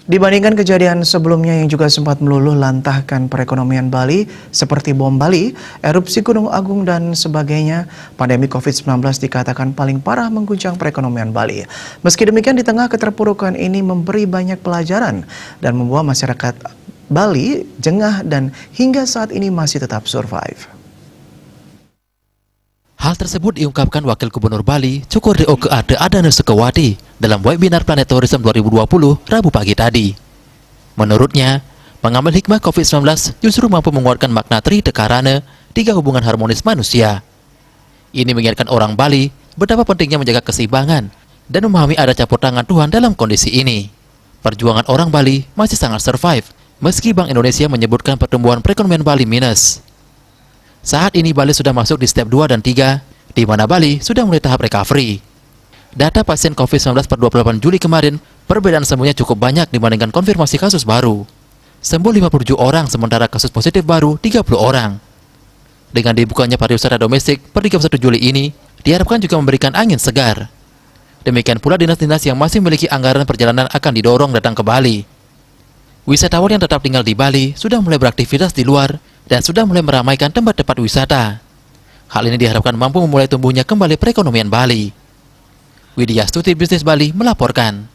Dibandingkan kejadian sebelumnya yang juga sempat meluluh lantahkan perekonomian Bali seperti bom Bali, erupsi Gunung Agung dan sebagainya, pandemi COVID-19 dikatakan paling parah mengguncang perekonomian Bali. Meski demikian, di tengah keterpurukan ini memberi banyak pelajaran dan membuat masyarakat Bali jengah dan hingga saat ini masih tetap survive. Hal tersebut diungkapkan Wakil Gubernur Bali, Cukur Oke Ade Adana Sukawati, dalam webinar Planet Tourism 2020 Rabu pagi tadi. Menurutnya, mengambil hikmah COVID-19 justru mampu menguatkan makna Tri Dekarana, 3 hubungan harmonis manusia. Ini mengingatkan orang Bali betapa pentingnya menjaga keseimbangan dan memahami ada campur tangan Tuhan dalam kondisi ini. Perjuangan orang Bali masih sangat survive, meski Bank Indonesia menyebutkan pertumbuhan perekonomian Bali minus. Saat ini Bali sudah masuk di step 2 dan 3, di mana Bali sudah mulai tahap recovery. Data pasien COVID-19 per 28 Juli kemarin, perbedaan sembuhnya cukup banyak dibandingkan konfirmasi kasus baru. Sembuh 57 orang, sementara kasus positif baru 30 orang. Dengan dibukanya pariwisata domestik per 31 Juli ini, diharapkan juga memberikan angin segar. Demikian pula dinas-dinas yang masih memiliki anggaran perjalanan akan didorong datang ke Bali. Wisatawan yang tetap tinggal di Bali sudah mulai beraktivitas di luar dan sudah mulai meramaikan tempat-tempat wisata. Hal ini diharapkan mampu memulai tumbuhnya kembali perekonomian Bali. Widya Stuti, Bisnis Bali melaporkan.